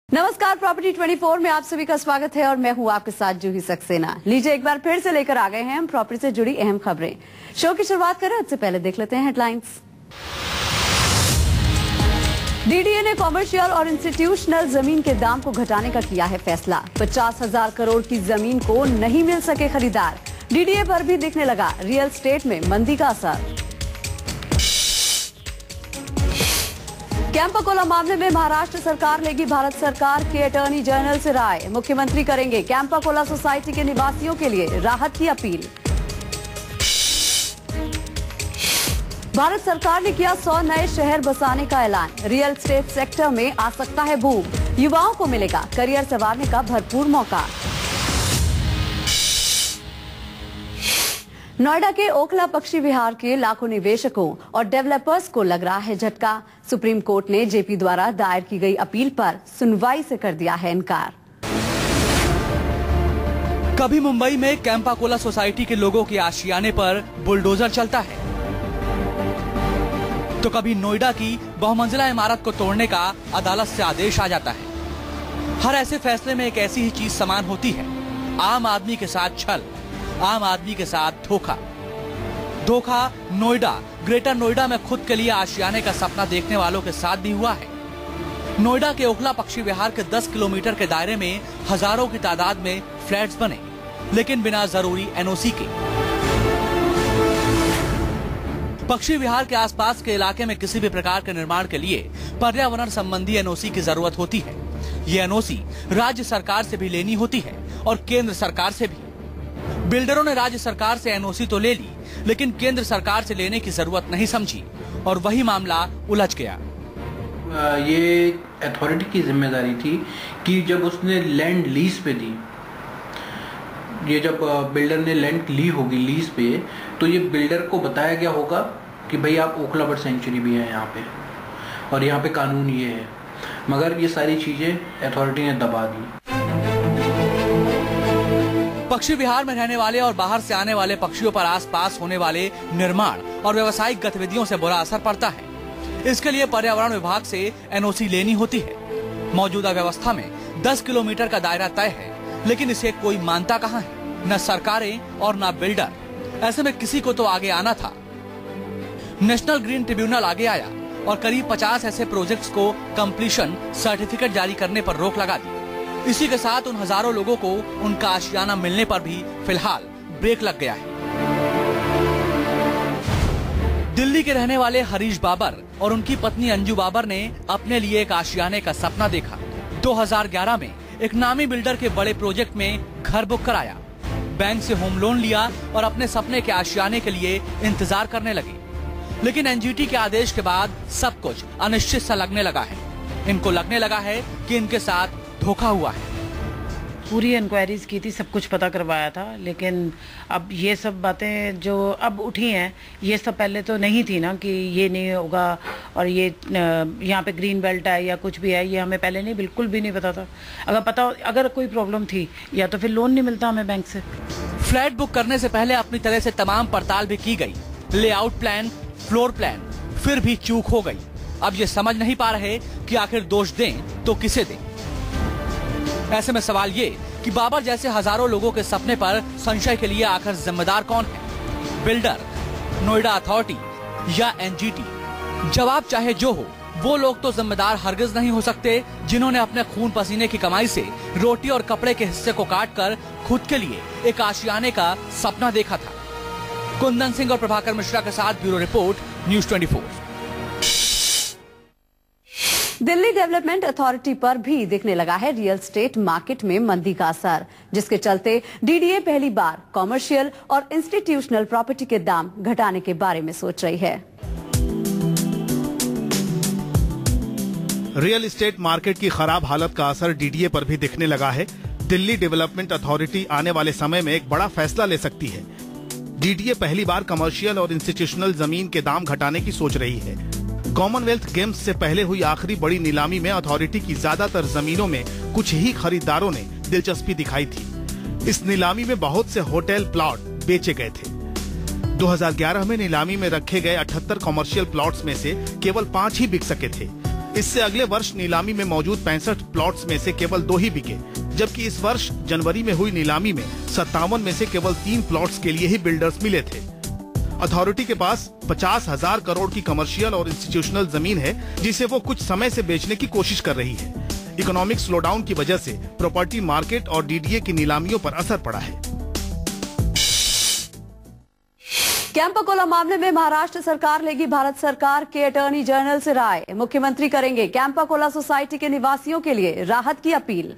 नमस्कार, प्रॉपर्टी 24 में आप सभी का स्वागत है और मैं हूं आपके साथ जूही सक्सेना। लीजिए एक बार फिर से लेकर आ गए हैं हम प्रॉपर्टी से जुड़ी अहम खबरें। शो की शुरुआत करें उससे पहले देख लेते हैं हेडलाइंस। डीडीए ने कॉमर्शियल और इंस्टीट्यूशनल जमीन के दाम को घटाने का किया है फैसला। 50,000 करोड़ की जमीन को नहीं मिल सके खरीदार। डीडीए पर भी दिखने लगा रियल एस्टेट में मंदी का असर। कैंपा कोला मामले में महाराष्ट्र सरकार लेगी भारत सरकार के अटॉर्नी जनरल से राय। मुख्यमंत्री करेंगे कैंपा कोला सोसाइटी के निवासियों के लिए राहत की अपील। भारत सरकार ने किया 100 नए शहर बसाने का ऐलान। रियल एस्टेट सेक्टर में आ सकता है बूम। युवाओं को मिलेगा करियर संवारने का भरपूर मौका। नोएडा के ओखला पक्षी विहार के लाखों निवेशकों और डेवलपर्स को लग रहा है झटका। सुप्रीम कोर्ट ने जेपी द्वारा दायर की गई अपील पर सुनवाई से कर दिया है इनकार। कभी मुंबई में कैंपा कोला सोसाइटी के लोगों के आशियाने पर बुलडोजर चलता है, तो कभी नोएडा की बहुमंजिला इमारत को तोड़ने का अदालत से आदेश आ जाता है। हर ऐसे फैसले में एक ऐसी ही चीज समान होती है, आम आदमी के साथ छल, आम आदमी के साथ धोखा। धोखा नोएडा, ग्रेटर नोएडा में खुद के लिए आशियाने का सपना देखने वालों के साथ भी हुआ है। नोएडा के ओखला पक्षी विहार के 10 किलोमीटर के दायरे में हजारों की तादाद में फ्लैट्स बने, लेकिन बिना जरूरी एनओसी के। पक्षी विहार के आसपास के इलाके में किसी भी प्रकार के निर्माण के लिए पर्यावरण संबंधी एनओसी की जरूरत होती है। ये एनओसी राज्य सरकार से भी लेनी होती है और केंद्र सरकार से भी। बिल्डरों ने राज्य सरकार से एनओसी तो ले ली, लेकिन केंद्र सरकार से लेने की जरूरत नहीं समझी और वही मामला उलझ गया। ये अथॉरिटी की जिम्मेदारी थी कि जब उसने लैंड लीज पे दी, ये जब बिल्डर ने लैंड ली होगी लीज पे, तो ये बिल्डर को बताया गया होगा कि भाई आप ओखला बर्ड सेंचुरी भी है यहाँ पे और यहाँ पे कानून ये है, मगर ये सारी चीजें अथॉरिटी ने दबा दी। पक्षी विहार में रहने वाले और बाहर से आने वाले पक्षियों पर आसपास होने वाले निर्माण और व्यावसायिक गतिविधियों से बुरा असर पड़ता है। इसके लिए पर्यावरण विभाग से एनओसी लेनी होती है। मौजूदा व्यवस्था में 10 किलोमीटर का दायरा तय है, लेकिन इसे कोई मानता कहाँ है, न सरकारें और न बिल्डर। ऐसे में किसी को तो आगे आना था। नेशनल ग्रीन ट्रिब्यूनल आगे आया और करीब 50 ऐसे प्रोजेक्ट्स को कंप्लीशन सर्टिफिकेट जारी करने पर रोक लगा दी। इसी के साथ उन हजारों लोगों को उनका आशियाना मिलने पर भी फिलहाल ब्रेक लग गया है। दिल्ली के रहने वाले हरीश बाबर और उनकी पत्नी अंजू बाबर ने अपने लिए एक आशियाने का सपना देखा। 2011 में एक नामी बिल्डर के बड़े प्रोजेक्ट में घर बुक कराया, बैंक से होम लोन लिया और अपने सपने के आशियाने के लिए इंतजार करने लगे। लेकिन एनजीटी के आदेश के बाद सब कुछ अनिश्चित सा लगने लगा है। इनको लगने लगा है कि इनके साथ धोखा हुआ है। पूरी इंक्वायरीज की थी, सब कुछ पता करवाया था, लेकिन अब ये सब बातें जो अब उठी हैं, ये सब पहले तो नहीं थी ना कि ये नहीं होगा और ये यहाँ पे ग्रीन बेल्ट है या कुछ भी है, ये हमें पहले नहीं, बिल्कुल भी नहीं पता था। अगर कोई प्रॉब्लम थी या तो फिर लोन नहीं मिलता हमें बैंक से। फ्लैट बुक करने से पहले अपनी तरह से तमाम पड़ताल भी की गई, लेआउट प्लान, फ्लोर प्लान, फिर भी चूक हो गई। अब ये समझ नहीं पा रहे कि आखिर दोष दें तो किसे दें। ऐसे में सवाल ये कि बाबर जैसे हजारों लोगों के सपने पर संशय के लिए आखिर जिम्मेदार कौन है, बिल्डर, नोएडा अथॉरिटी या एनजीटी? जवाब चाहे जो हो, वो लोग तो जिम्मेदार हरगिज नहीं हो सकते जिन्होंने अपने खून पसीने की कमाई से रोटी और कपड़े के हिस्से को काटकर खुद के लिए एक आशियाने का सपना देखा था। कुंदन सिंह और प्रभाकर मिश्रा के साथ bureau report, news 24। Delhi development authority पर भी दिखने लगा है रियल एस्टेट मार्केट में मंदी का असर, जिसके चलते डीडीए पहली बार कॉमर्शियल और इंस्टीट्यूशनल प्रॉपर्टी के दाम घटाने के बारे में सोच रही है। रियल एस्टेट मार्केट की खराब हालत का असर डीडीए पर भी दिखने लगा है। दिल्ली डेवलपमेंट अथॉरिटी आने वाले समय में एक बड़ा फैसला ले सकती है। डीडीए पहली बार कमर्शियल और इंस्टीट्यूशनल जमीन के दाम घटाने की सोच रही है। कॉमनवेल्थ गेम्स से पहले हुई आखिरी बड़ी नीलामी में अथॉरिटी की ज्यादातर जमीनों में कुछ ही खरीदारों ने दिलचस्पी दिखाई थी। इस नीलामी में बहुत से होटल प्लॉट बेचे गए थे। 2011 में नीलामी में रखे गए 78 कॉमर्शियल प्लॉट्स में से केवल 5 ही बिक सके थे। इससे अगले वर्ष नीलामी में मौजूद 65 प्लॉट्स में से केवल 2 ही बिके, जबकि इस वर्ष जनवरी में हुई नीलामी में 57 में से केवल 3 प्लॉट्स के लिए ही बिल्डर्स मिले थे। अथॉरिटी के पास 50,000 करोड़ की कमर्शियल और इंस्टीट्यूशनल जमीन है, जिसे वो कुछ समय से बेचने की कोशिश कर रही है। इकोनॉमिक स्लोडाउन की वजह से प्रॉपर्टी मार्केट और डीडीए की नीलामियों पर असर पड़ा है। कैंपा कोला मामले में महाराष्ट्र सरकार लेगी भारत सरकार के अटॉर्नी जनरल से राय। मुख्यमंत्री करेंगे कैंपा कोला सोसाइटी के निवासियों के लिए राहत की अपील।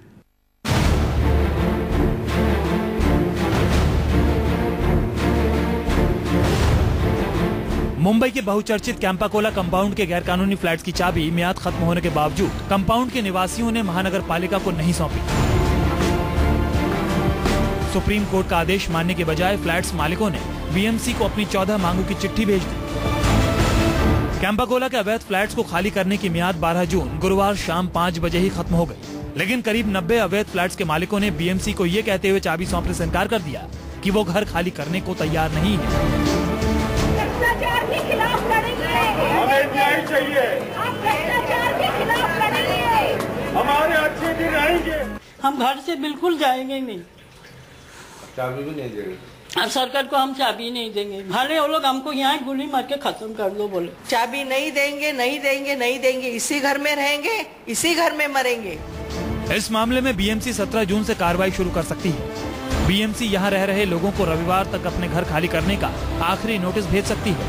मुंबई के बहुचर्चित कैंपा कोला कंपाउंड के गैरकानूनी फ्लैट्स की चाबी मियाद खत्म होने के बावजूद कंपाउंड के निवासियों ने महानगर पालिका को नहीं सौंपी। सुप्रीम कोर्ट का आदेश मानने के बजाय फ्लैट्स मालिकों ने बीएमसी को अपनी 14 मांगों की चिट्ठी भेज दी। कैंपा कोला के अवैध फ्लैट्स को खाली करने की मियाद 12 जून गुरुवार शाम 5 बजे ही खत्म हो गई, लेकिन करीब 90 अवैध फ्लैट्स के मालिकों ने बीएमसी को ये कहते हुए चाबी सौंपने से इनकार कर दिया कि वो घर खाली करने को तैयार नहीं है। भ्रष्टाचार के खिलाफ लड़ेंगे, हमें न्याय चाहिए, हम भ्रष्टाचार के खिलाफ लड़ेंगे, हमारे अच्छे दिन आएंगे। हम घर से बिल्कुल जाएंगे नहीं, चाबी भी नहीं देंगे। अब सरकार को हम चाबी नहीं देंगे, भले वो लोग हमको यहाँ गोली मार के खत्म कर दो, बोले चाबी नहीं देंगे, नहीं देंगे, नहीं देंगे, इसी घर में रहेंगे, इसी घर में मरेंगे। इस मामले में बीएमसी 17 जून से कार्रवाई शुरू कर सकती है। बीएमसी यहां रह रहे लोगों को रविवार तक अपने घर खाली करने का आखिरी नोटिस भेज सकती है।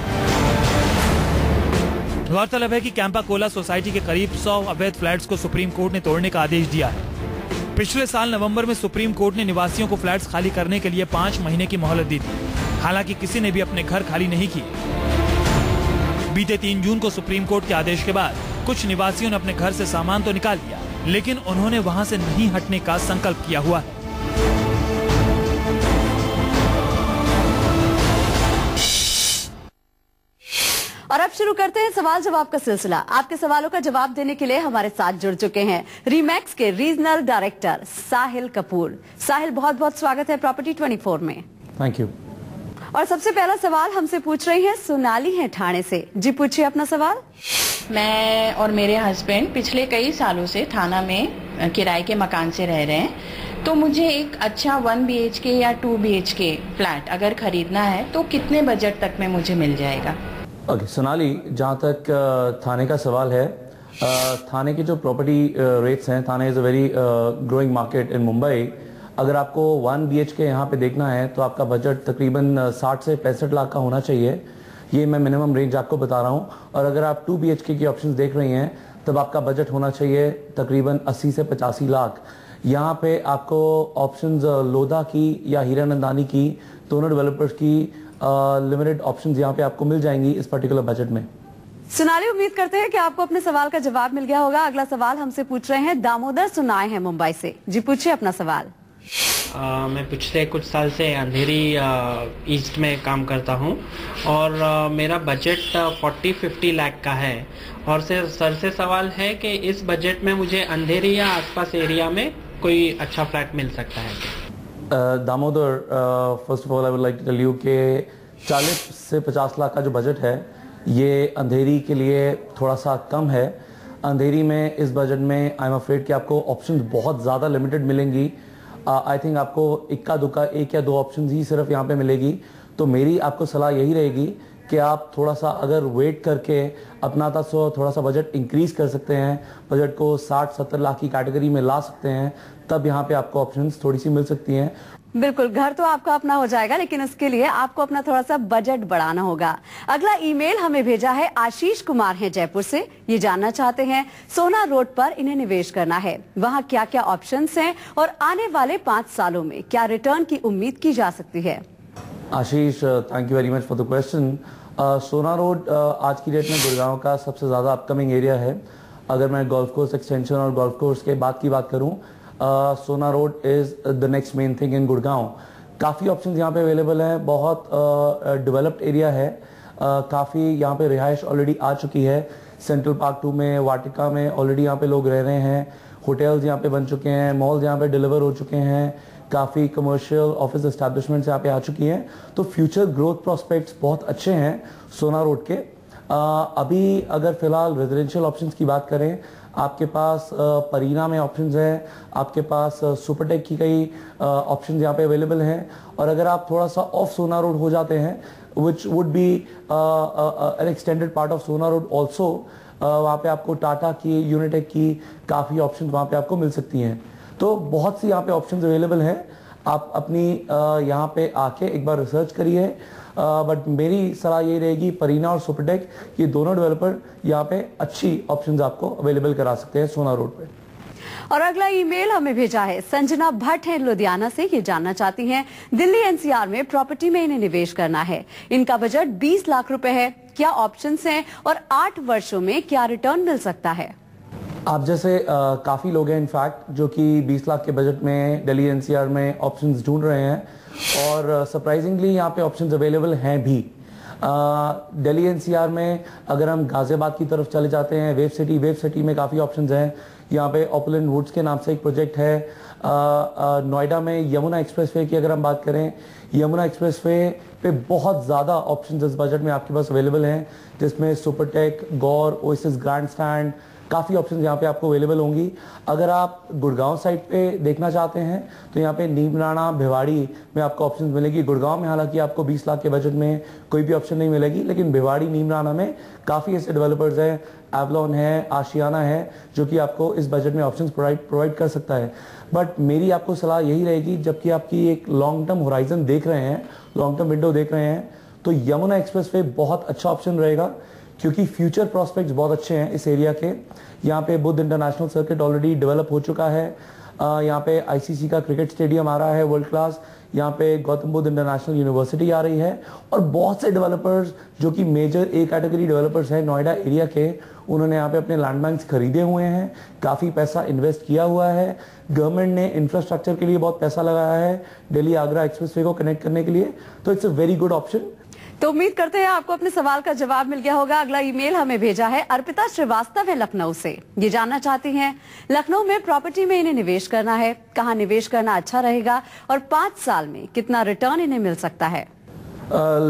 गौरतलब है कि कैंपा कोला सोसाइटी के करीब 100 अवैध फ्लैट्स को सुप्रीम कोर्ट ने तोड़ने का आदेश दिया है। पिछले साल नवंबर में सुप्रीम कोर्ट ने निवासियों को फ्लैट्स खाली करने के लिए 5 महीने की मोहलत दी थी। हालांकि किसी ने भी अपने घर खाली नहीं किए। बीते 3 जून को सुप्रीम कोर्ट के आदेश के बाद कुछ निवासियों ने अपने घर से सामान तो निकाल लिया, लेकिन उन्होंने वहां से नहीं हटने का संकल्प किया हुआ है। और अब शुरू करते हैं सवाल जवाब का सिलसिला। आपके सवालों का जवाब देने के लिए हमारे साथ जुड़ चुके हैं रीमैक्स के रीजनल डायरेक्टर साहिल कपूर। साहिल, बहुत बहुत स्वागत है प्रॉपर्टी 24 में। Thank you. और सबसे पहला सवाल हमसे पूछ रही हैं सोनाली है ठाणे से। जी पूछिए अपना सवाल। मैं और मेरे हस्बैंड पिछले कई सालों से थाना में किराए के मकान से रह रहे हैं, तो मुझे एक अच्छा 1 BHK या 2 BHK फ्लैट अगर खरीदना है तो कितने बजट तक में मुझे मिल जाएगा? ओके सोनाली, जहाँ तक थाने का सवाल है, थाने के जो प्रॉपर्टी रेट्स हैं, Thane is a very growing market in Mumbai. अगर आपको 1 BHK यहाँ पे देखना है तो आपका बजट तकरीबन 60 से 65 लाख का होना चाहिए। ये मैं मिनिमम रेंज आपको बता रहा हूँ। और अगर आप 2 BHK की ऑप्शंस देख रही हैं तब आपका बजट होना चाहिए तकरीबन 80 से 85 लाख। यहाँ पे आपको ऑप्शंस लोधा की या हीरानंदानी की, दोनों डेवलपर्स की लिमिटेड ऑप्शंस यहाँ पे आपको मिल जाएंगी इस पर्टिकुलर बजट में। सोनाली, उम्मीद करते हैं कि आपको अपने सवाल का जवाब मिल गया होगा। अगला सवाल हमसे पूछ रहे हैं दामोदर सुनाए हैं मुंबई से। जी पूछिए अपना सवाल। मैं पिछले कुछ साल से अंधेरी ईस्ट में काम करता हूं और मेरा बजट 40-50 लाख का है। और सर से सवाल है कि इस बजट में मुझे अंधेरी या आसपास एरिया में कोई अच्छा फ्लैट मिल सकता है? Damodar, first of all I would like to tell you कि 40 से 50 लाख का जो बजट है ये अंधेरी के लिए थोड़ा सा कम है। अंधेरी में इस बजट में आई एम अफ्रेड कि आपको ऑप्शंस बहुत ज़्यादा लिमिटेड मिलेंगी। आई थिंक आपको इक्का दुक्का 1 या 2 ऑप्शंस ही सिर्फ यहाँ पे मिलेगी। तो मेरी आपको सलाह यही रहेगी कि आप थोड़ा सा अगर वेट करके अपना थोड़ा सा बजट इंक्रीज कर सकते हैं, बजट को 60-70 लाख की कैटेगरी में ला सकते हैं, तब यहाँ पे आपको ऑप्शंस थोड़ी सी मिल सकती हैं। बिल्कुल, घर तो आपका अपना हो जाएगा, लेकिन उसके लिए आपको अपना थोड़ा सा बजट बढ़ाना होगा। अगला ईमेल हमें भेजा है आशीष कुमार है जयपुर से। ये जानना चाहते हैं सोना रोड पर इन्हें निवेश करना है, वहाँ क्या क्या ऑप्शंस हैं और आने वाले 5 सालों में क्या रिटर्न की उम्मीद की जा सकती है? Ashish, thank you very much for the question. सोना रोड आज की डेट में गुड़गांव का सबसे ज़्यादा अपकमिंग एरिया है। अगर मैं गोल्फ कोर्स एक्सटेंशन और गोल्फ कोर्स के बाद की बात करूं, सोना road is the next main thing in Gurgaon. काफ़ी ऑप्शंस यहाँ पे अवेलेबल हैं, बहुत डेवलप्ड एरिया है, काफ़ी यहाँ पे रिहाइश ऑलरेडी आ चुकी है। सेंट्रल पार्क 2 में, वाटिका में ऑलरेडी यहाँ पे लोग रह रहे हैं, होटल्स यहाँ पे बन चुके हैं, मॉल्स यहाँ पे डिलीवर हो चुके हैं, काफ़ी कमर्शियल ऑफिस एस्टैब्लिशमेंट्स यहाँ पे आ चुकी हैं। तो फ्यूचर ग्रोथ प्रोस्पेक्ट्स बहुत अच्छे हैं सोना रोड के। अभी अगर फिलहाल रेजिडेंशियल ऑप्शंस की बात करें, आपके पास परीना में ऑप्शंस हैं, आपके पास सुपरटेक की कई ऑप्शंस यहाँ पे अवेलेबल हैं, और अगर आप थोड़ा सा ऑफ सोना रोड हो जाते हैं, which would be N extended part of सोना रोड ऑल्सो, वहाँ पे आपको टाटा की, यूनिटेक की काफ़ी ऑप्शंस वहाँ पे आपको मिल सकती हैं। तो बहुत सी यहाँ पे ऑप्शंस अवेलेबल हैं, आप अपनी यहाँ पे आके एक बार रिसर्च करिए। बट मेरी सलाह यही रहेगी, परीना और सुपरटेक ये दोनों डेवलपर यहाँ पे अच्छी ऑप्शंस आपको अवेलेबल करा सकते हैं सोना रोड पे। और अगला ईमेल हमें भेजा है संजना भट्ट है लुधियाना से। ये जानना चाहती हैं दिल्ली एनसीआर में प्रॉपर्टी में इन्हें निवेश करना है, इनका बजट 20 लाख रुपए है, क्या ऑप्शंस हैं और 8 वर्षों में क्या रिटर्न मिल सकता है? आप जैसे काफ़ी लोग हैं इनफैक्ट जो कि 20 लाख के बजट में दिल्ली एनसीआर में ऑप्शंस ढूंढ रहे हैं, और सरप्राइजिंगली यहाँ पे ऑप्शंस अवेलेबल हैं भी। दिल्ली एनसीआर में अगर हम गाजियाबाद की तरफ चले जाते हैं, वेब सिटी में काफ़ी ऑप्शंस हैं। यहाँ पे ओपलैंड वुड्स के नाम से एक प्रोजेक्ट है। नोएडा में यमुना एक्सप्रेसवे की अगर हम बात करें, यमुना एक्सप्रेसवे पे बहुत ज़्यादा ऑप्शंस इस बजट में आपके पास अवेलेबल हैं, जिसमें सुपरटेक, गौर, ओएसिस ग्रैंडस्टैंड, काफ़ी ऑप्शंस यहाँ पे आपको अवेलेबल होंगी। अगर आप गुड़गांव साइड पे देखना चाहते हैं तो यहाँ पे नीमराणा, भिवाड़ी में आपको ऑप्शंस मिलेगी। गुड़गांव में हालांकि आपको 20 लाख के बजट में कोई भी ऑप्शन नहीं मिलेगी, लेकिन भिवाड़ी, नीमराणा में काफ़ी ऐसे डेवलपर्स हैं, एवलॉन है, आशियाना है, जो कि आपको इस बजट में ऑप्शंस प्रोवाइड कर सकता है। बट मेरी आपको सलाह यही रहेगी, जबकि आपकी एक लॉन्ग टर्म होराइजन देख रहे हैं, लॉन्ग टर्म विंडो देख रहे हैं, तो यमुना एक्सप्रेसवे बहुत अच्छा ऑप्शन रहेगा, क्योंकि फ्यूचर प्रोस्पेक्ट्स बहुत अच्छे हैं इस एरिया के। यहाँ पे Buddha international circuit already develop हो चुका है, यहाँ पे आईसीसी का क्रिकेट स्टेडियम आ रहा है वर्ल्ड क्लास, यहाँ पे गौतम बुद्ध इंटरनेशनल यूनिवर्सिटी आ रही है, और बहुत से डेवलपर्स जो कि मेजर ए कैटेगरी डेवलपर्स हैं नोएडा एरिया के, उन्होंने यहाँ पे अपने लैंड बैंक्स खरीदे हुए हैं, काफ़ी पैसा इन्वेस्ट किया हुआ है। गवर्नमेंट ने इंफ्रास्ट्रक्चर के लिए बहुत पैसा लगाया है दिल्ली आगरा एक्सप्रेसवे को कनेक्ट करने के लिए, तो it's a very good option. तो उम्मीद करते हैं आपको अपने सवाल का जवाब मिल गया होगा। अगला ईमेल हमें भेजा है अर्पिता श्रीवास्तव है लखनऊ से। ये जानना चाहती हैं लखनऊ में प्रॉपर्टी में इन्हें निवेश करना है, कहाँ निवेश करना अच्छा रहेगा और 5 साल में कितना रिटर्न इन्हें मिल सकता है?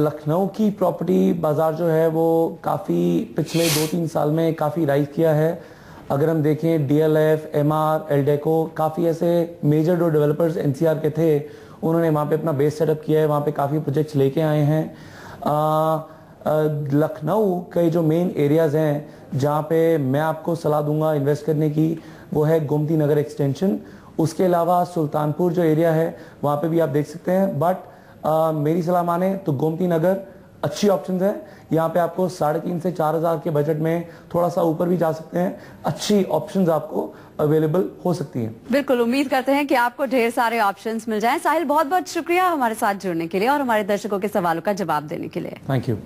लखनऊ की प्रॉपर्टी बाजार जो है वो काफ़ी पिछले 2-3 साल में काफ़ी राइज किया है। अगर हम देखें डीएलएफ, एमआर, एल्डेको, काफ़ी ऐसे मेजर जो डेवलपर्स एनसीआर के थे, उन्होंने वहाँ पे अपना बेस सेटअप किया है, वहाँ पे काफ़ी प्रोजेक्ट्स लेके आए हैं। लखनऊ के जो मेन एरियाज हैं जहाँ पे मैं आपको सलाह दूंगा इन्वेस्ट करने की, वो है गोमती नगर एक्सटेंशन। उसके अलावा सुल्तानपुर जो एरिया है वहाँ पे भी आप देख सकते हैं, बट मेरी सलाह माने तो गोमती नगर अच्छी ऑप्शन है। यहाँ पे आपको 3,500 से 4,000 के बजट में थोड़ा सा ऊपर भी जा सकते हैं, अच्छी ऑप्शंस आपको अवेलेबल हो सकती हैं। बिल्कुल, उम्मीद करते हैं कि आपको ढेर सारे ऑप्शंस मिल जाएं। साहिल, बहुत बहुत शुक्रिया हमारे साथ जुड़ने के लिए और हमारे दर्शकों के सवालों का जवाब देने के लिए। Thank you.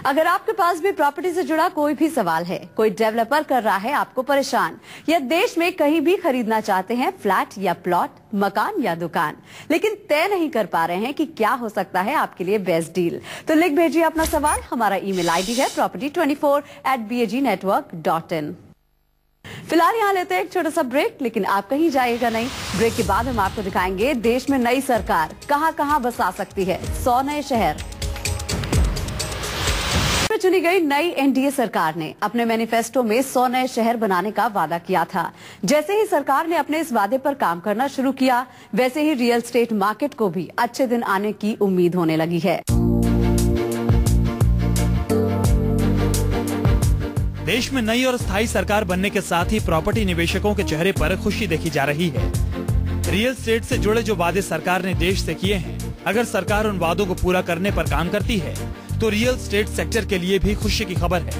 अगर आपके पास भी प्रॉपर्टी से जुड़ा कोई भी सवाल है, कोई डेवलपर कर रहा है आपको परेशान, या देश में कहीं भी खरीदना चाहते हैं फ्लैट या प्लॉट, मकान या दुकान, लेकिन तय नहीं कर पा रहे हैं कि क्या हो सकता है आपके लिए बेस्ट डील, तो लिख भेजिए अपना सवाल। हमारा ईमेल आईडी है property24@bagnetwork.in। फिलहाल यहाँ लेते हैं एक छोटा सा ब्रेक, लेकिन आप कहीं जाइएगा नहीं। ब्रेक के बाद हम आपको दिखाएंगे देश में नई सरकार कहां कहां बसा सकती है 100 नए शहर। चुनी गई नई एनडीए सरकार ने अपने मैनिफेस्टो में 100 नए शहर बनाने का वादा किया था। जैसे ही सरकार ने अपने इस वादे पर काम करना शुरू किया, वैसे ही रियल एस्टेट मार्केट को भी अच्छे दिन आने की उम्मीद होने लगी है। देश में नई और स्थायी सरकार बनने के साथ ही प्रॉपर्टी निवेशकों के चेहरे पर खुशी देखी जा रही है। रियल एस्टेट से जुड़े जो वादे सरकार ने देश से किए हैं, अगर सरकार उन वादों को पूरा करने पर काम करती है तो रियल एस्टेट सेक्टर के लिए भी खुशी की खबर है।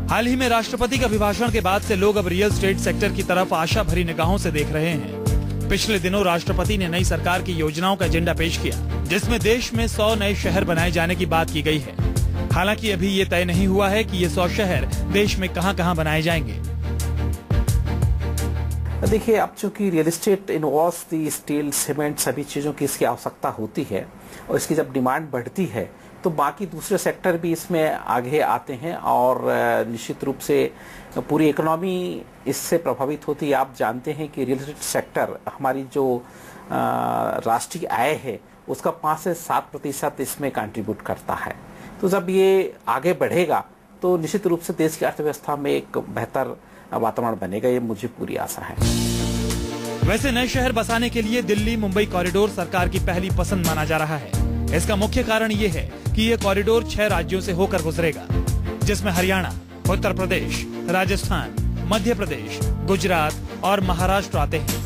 हाल ही में राष्ट्रपति के अभिभाषण के बाद से लोग अब रियल एस्टेट सेक्टर की तरफ आशा भरी निगाहों से देख रहे हैं। पिछले दिनों राष्ट्रपति ने नई सरकार की योजनाओं का एजेंडा पेश किया, जिसमें देश में 100 नए शहर बनाए जाने की बात की गई है। हालांकि अभी ये तय नहीं हुआ है कि ये 100 शहर देश में कहां-कहां बनाए जाएंगे। देखिए, अब चूंकि रियल एस्टेट इन्वॉल्व्स दी स्टील, सीमेंट, सभी चीज़ों की इसकी आवश्यकता होती है, और इसकी जब डिमांड बढ़ती है तो बाकी दूसरे सेक्टर भी इसमें आगे आते हैं, और निश्चित रूप से पूरी इकोनॉमी इससे प्रभावित होती है। आप जानते हैं कि रियल एस्टेट सेक्टर हमारी जो राष्ट्रीय आय है उसका 5 से 7% इसमें कंट्रीब्यूट करता है। तो जब ये आगे बढ़ेगा तो निश्चित रूप से देश की अर्थव्यवस्था में एक बेहतर वातावरण बनेगा, ये मुझे पूरी आशा है। वैसे नए शहर बसाने के लिए दिल्ली मुंबई कॉरिडोर सरकार की पहली पसंद माना जा रहा है। इसका मुख्य कारण ये है कि ये कॉरिडोर 6 राज्यों से होकर गुजरेगा, जिसमें हरियाणा, उत्तर प्रदेश, राजस्थान, मध्य प्रदेश, गुजरात और महाराष्ट्र आते हैं।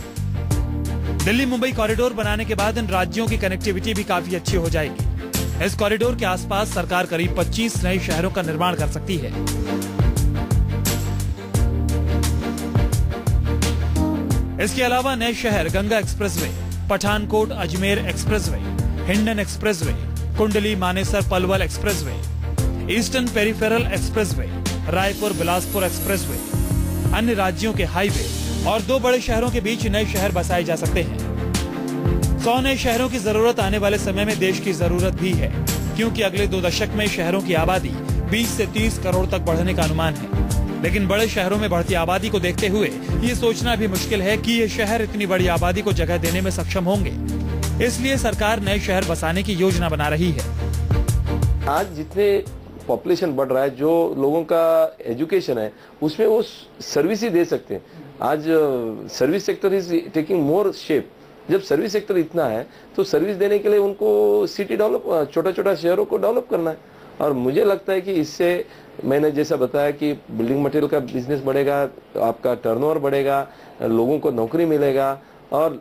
दिल्ली मुंबई कॉरिडोर बनाने के बाद इन राज्यों की कनेक्टिविटी भी काफी अच्छी हो जाएगी। इस कॉरिडोर के आसपास सरकार करीब 25 नए शहरों का निर्माण कर सकती है। इसके अलावा नए शहर Ganga expressway, Pathankot Ajmer expressway, Hindon expressway, Kundli Manesar Palwal expressway, eastern peripheral expressway, Raipur Bilaspur expressway, अन्य राज्यों के हाईवे और 2 बड़े शहरों के बीच नए शहर बसाए जा सकते हैं। 100 नए शहरों की जरूरत आने वाले समय में देश की जरूरत भी है, क्योंकि अगले 2 दशक में शहरों की आबादी 20 से 30 करोड़ तक बढ़ने का अनुमान है। लेकिन बड़े शहरों में बढ़ती आबादी को देखते हुए ये सोचना भी मुश्किल है कि ये शहर इतनी बड़ी आबादी को जगह देने में सक्षम होंगे। इसलिए सरकार नए शहर बसाने की योजना बना रही है। आज जितने पॉपुलेशन बढ़ रहा है, जो लोगों का एजुकेशन है, उसमें वो सर्विस ही दे सकते हैं। आज service sector is taking more shape. जब सर्विस सेक्टर इतना है तो सर्विस देने के लिए उनको सिटी डेवलप, छोटा छोटा शहरों को डेवलप करना है। और मुझे लगता है कि इससे, मैंने जैसा बताया कि बिल्डिंग मटेरियल का बिजनेस बढ़ेगा, आपका टर्नओवर बढ़ेगा, लोगों को नौकरी मिलेगा और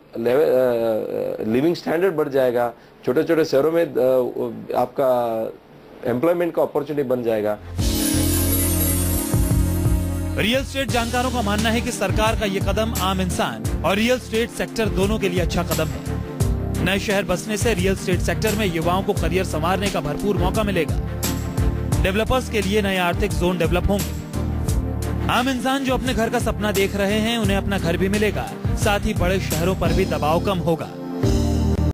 लिविंग स्टैंडर्ड बढ़ जाएगा। छोटे छोटे शहरों में आपका एम्प्लॉयमेंट का अपॉर्चुनिटी बन जाएगा। रियल एस्टेट जानकारों का मानना है कि सरकार का ये कदम आम इंसान और रियल एस्टेट सेक्टर दोनों के लिए अच्छा कदम है। नए शहर बसने से रियल एस्टेट सेक्टर में युवाओं को करियर संवारने का भरपूर मौका मिलेगा। डेवलपर्स के लिए नए आर्थिक जोन डेवलप होंगे। आम इंसान जो अपने घर का सपना देख रहे हैं, उन्हें अपना घर भी मिलेगा, साथ ही बड़े शहरों पर भी दबाव कम होगा।